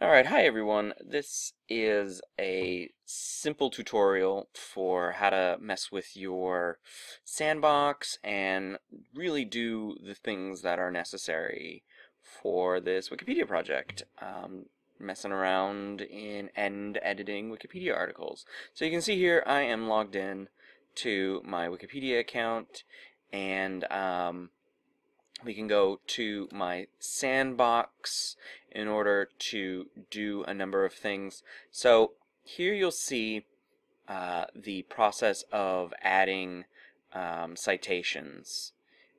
Alright, hi everyone. This is a simple tutorial for how to mess with your sandbox and really do the things that are necessary for this Wikipedia project. Messing around in and editing Wikipedia articles. So you can see here I am logged in to my Wikipedia account, and we can go to my sandbox in order to do a number of things. So here you'll see the process of adding citations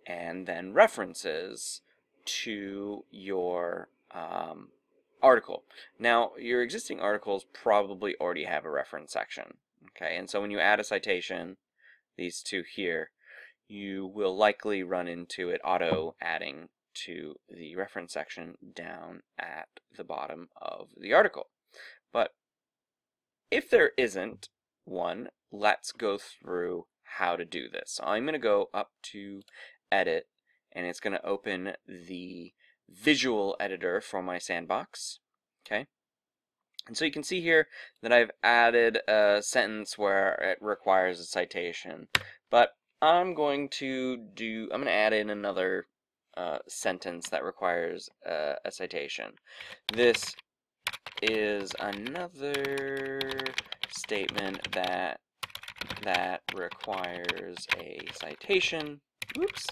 and then references to your article. Now, your existing articles probably already have a reference section. Okay, and so when you add a citation, these two here, you will likely run into it auto-adding to the reference section down at the bottom of the article. But if there isn't one, let's go through how to do this. So I'm going to go up to Edit, and it's going to open the visual editor for my sandbox. Okay. And so you can see here that I've added a sentence where it requires a citation, but I'm going to add in another sentence that requires a citation. This is another statement that requires a citation. Oops.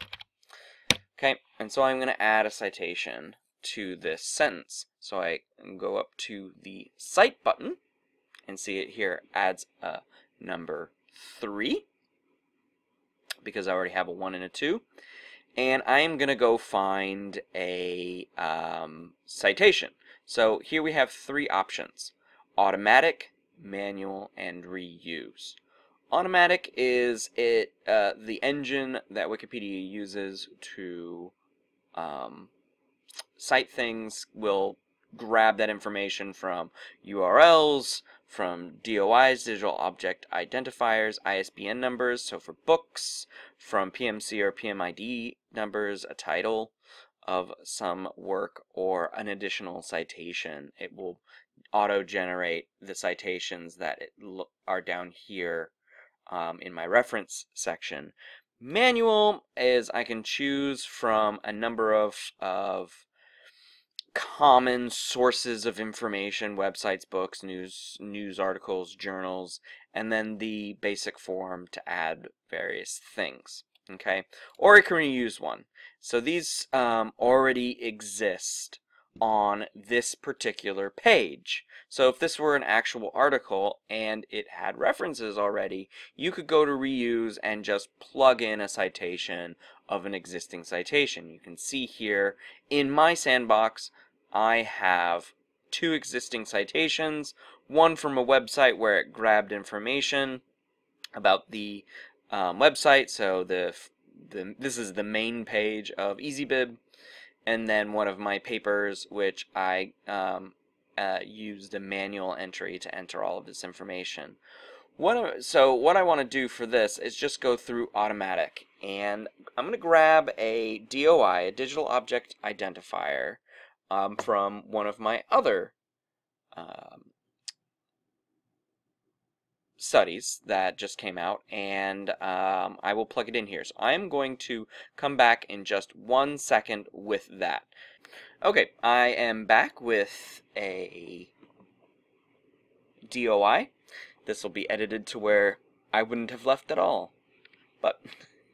Okay, and so I'm going to add a citation to this sentence. So I go up to the Cite button and see it here adds a number 3 because I already have a 1 and a 2. And I'm going to go find a citation. So here we have 3 options: automatic, manual, and reuse. Automatic is the engine that Wikipedia uses to cite things. Will grab that information from URLs, from DOIs, digital object identifiers, ISBN numbers, so for books, from PMC or PMID numbers, a title of some work, or an additional citation. It will auto-generate the citations that are down here in my reference section. Manual is I can choose from a number of common sources of information: websites, books, news articles, journals, and then the basic form to add various things. Okay, or I can reuse one. So these already exist on this particular page. So if this were an actual article and it had references already, you could go to reuse and just plug in a citation of an existing citation. You can see here in my sandbox I have 2 existing citations, one from a website where it grabbed information about the website, so this is the main page of EasyBib, and then one of my papers which I used a manual entry to enter all of this information. So what I want to do for this is just go through automatic, and I'm going to grab a DOI, a digital object identifier, from one of my other studies that just came out, and I will plug it in here. So I'm going to come back in just 1 second with that. Okay, I am back with a DOI. This will be edited to where I wouldn't have left at all, but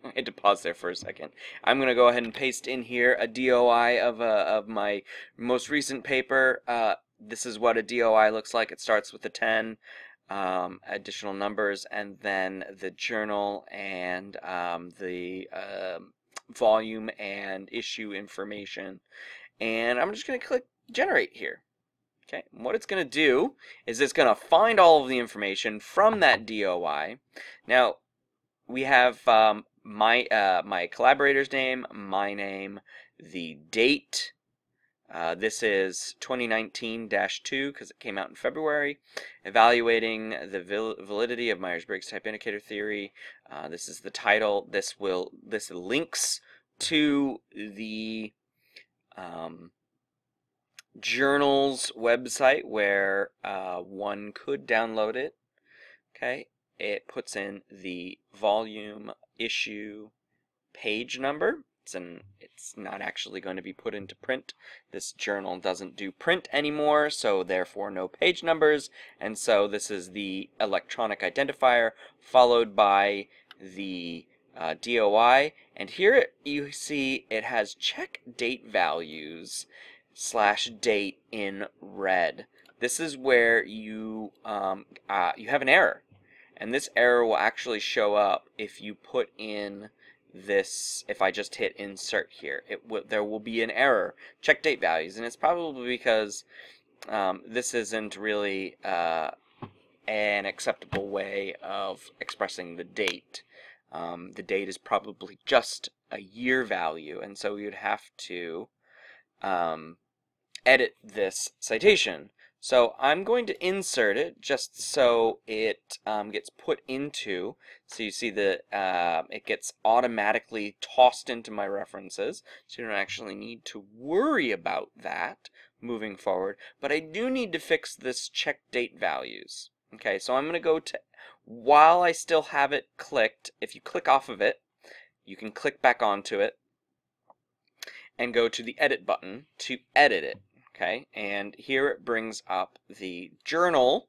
I had to pause there for a second. I'm going to go ahead and paste in here a DOI of my most recent paper. This is what a DOI looks like. It starts with a 10, additional numbers, and then the journal and the volume and issue information. And I'm just going to click generate here. Okay, and what it's going to do is it's going to find all of the information from that DOI. Now, we have my collaborator's name, my name, the date. This is 2019-2 because it came out in February. Evaluating the validity of Myers-Briggs type indicator theory. This is the title. This links to the journal's website where one could download it. Okay, it puts in the volume, issue, page number. It's not actually going to be put into print. This journal doesn't do print anymore, so therefore no page numbers. And so this is the electronic identifier followed by the DOI. And here you see it has check date values / date in red. This is where you have an error. And this error will actually show up if you put in this, if I just hit insert here. There will be an error, check date values, and it's probably because this isn't really an acceptable way of expressing the date. The date is probably just a year value, and so you'd have to edit this citation. So I'm going to insert it just so it gets put into, so you see that it gets automatically tossed into my references, so you don't actually need to worry about that moving forward. But I do need to fix this check date values. Okay, so I'm going to go to, while I still have it clicked, if you click off of it, you can click back onto it and go to the edit button to edit it. Okay, and here it brings up the journal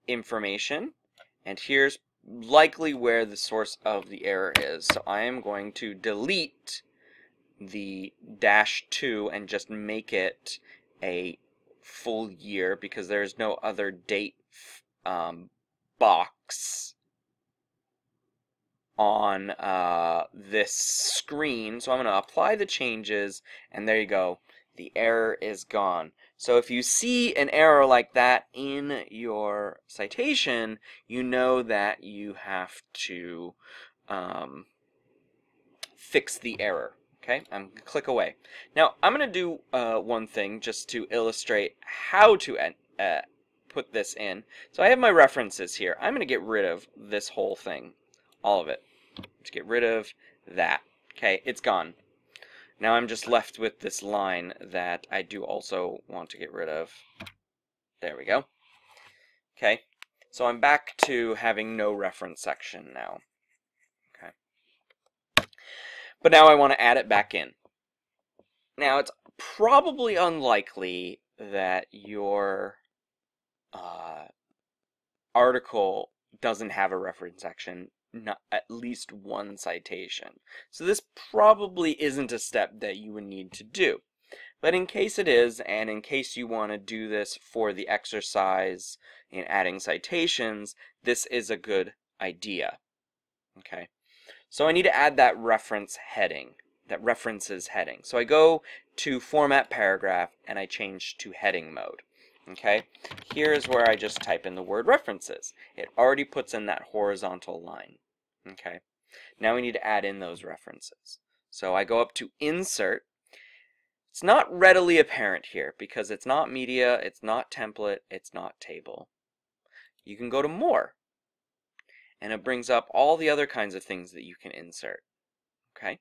information, and here's likely where the source of the error is. So I am going to delete the -2 and just make it a full year because there's no other date box on this screen. So I'm going to apply the changes, and there you go. The error is gone. So if you see an error like that in your citation, you know that you have to fix the error. Okay, I'm going to click away. Now I'm going to do one thing just to illustrate how to put this in. So I have my references here. I'm going to get rid of this whole thing, all of it. Just get rid of that. Okay, it's gone. Now I'm just left with this line that I do also want to get rid of. There we go. Okay, so I'm back to having no reference section now. Okay, but now I want to add it back in. Now it's probably unlikely that your article doesn't have a reference section. Not at least one citation. So this probably isn't a step that you would need to do. But in case it is, and in case you want to do this for the exercise in adding citations, this is a good idea. Okay, so I need to add that reference heading, that references heading. So I go to format paragraph and I change to heading mode. Okay, here is where I just type in the word references. It already puts in that horizontal line. Okay, now we need to add in those references. So I go up to insert. It's not readily apparent here because it's not media, it's not template, it's not table. You can go to more, and it brings up all the other kinds of things that you can insert. Okay,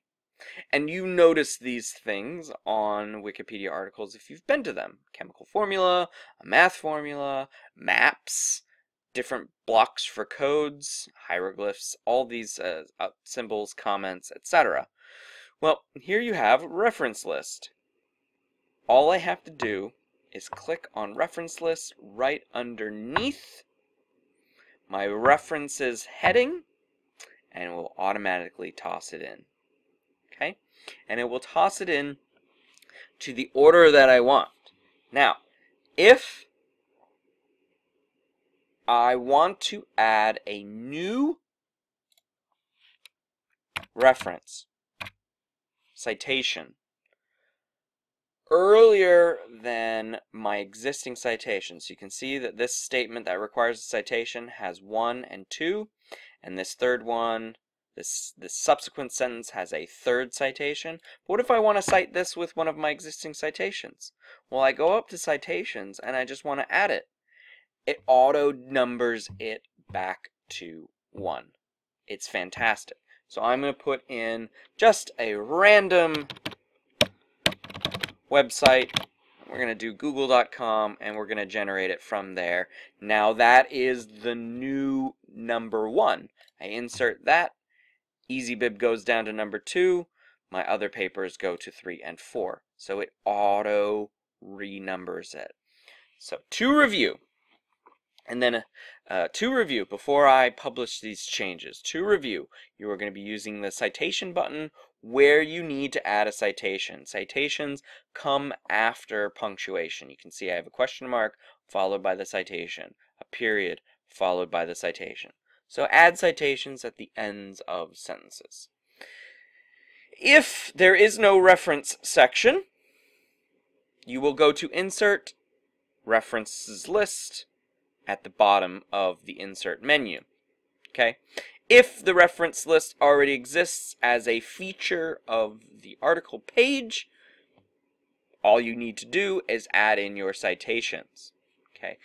and you notice these things on Wikipedia articles if you've been to them. Chemical formula, a math formula, maps, different blocks for codes, hieroglyphs, all these symbols, comments, etc. Well, here you have reference list. All I have to do is click on reference list right underneath my references heading, and it will automatically toss it in. Okay, and it will toss it in to the order that I want. Now, if I want to add a new reference, citation, earlier than my existing citation, so you can see that this statement that requires a citation has 1 and 2, and this third one, this subsequent sentence has a third citation. But what if I want to cite this with one of my existing citations? Well, I go up to citations and I just want to add it. It auto numbers it back to 1. It's fantastic. So I'm going to put in just a random website we're going to do google.com, and we're going to generate it from there. Now that is the new number 1. I insert that. EasyBib goes down to number 2. My other papers go to 3 and 4. So it auto renumbers it. So to review, and then to review, before I publish these changes, to review, you are going to be using the citation button where you need to add a citation. Citations come after punctuation. You can see I have a question mark followed by the citation, a period followed by the citation. So add citations at the ends of sentences. If there is no reference section, you will go to Insert, References List, at the bottom of the insert menu. Okay? If the reference list already exists as a feature of the article page, all you need to do is add in your citations. Okay?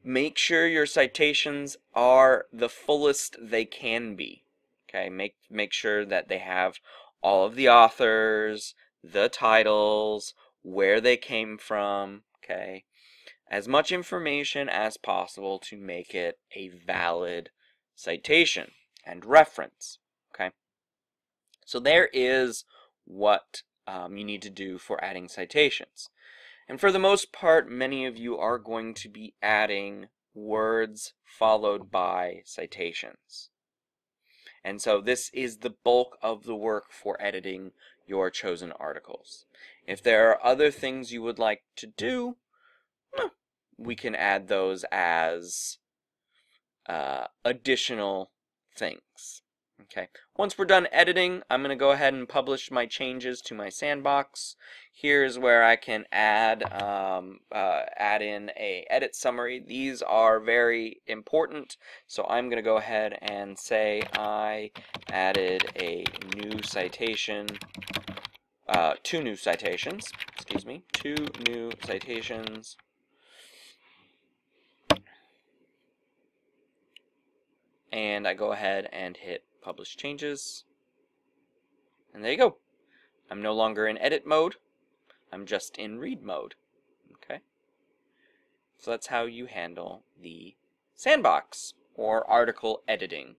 Make sure your citations are the fullest they can be. Okay? Make sure that they have all of the authors, the titles, where they came from, okay? As much information as possible to make it a valid citation and reference. Okay, so there is what you need to do for adding citations. And for the most part, many of you are going to be adding words followed by citations. And so this is the bulk of the work for editing your chosen articles. If there are other things you would like to do, we can add those as additional things. Okay. Once we're done editing, I'm going to go ahead and publish my changes to my sandbox. Here's where I can add in a edit summary. These are very important, so I'm going to go ahead and say I added a new citation, 2 new citations. Excuse me, 2 new citations. And I go ahead and hit Publish Changes. And there you go. I'm no longer in edit mode. I'm just in read mode. Okay? So that's how you handle the sandbox or article editing.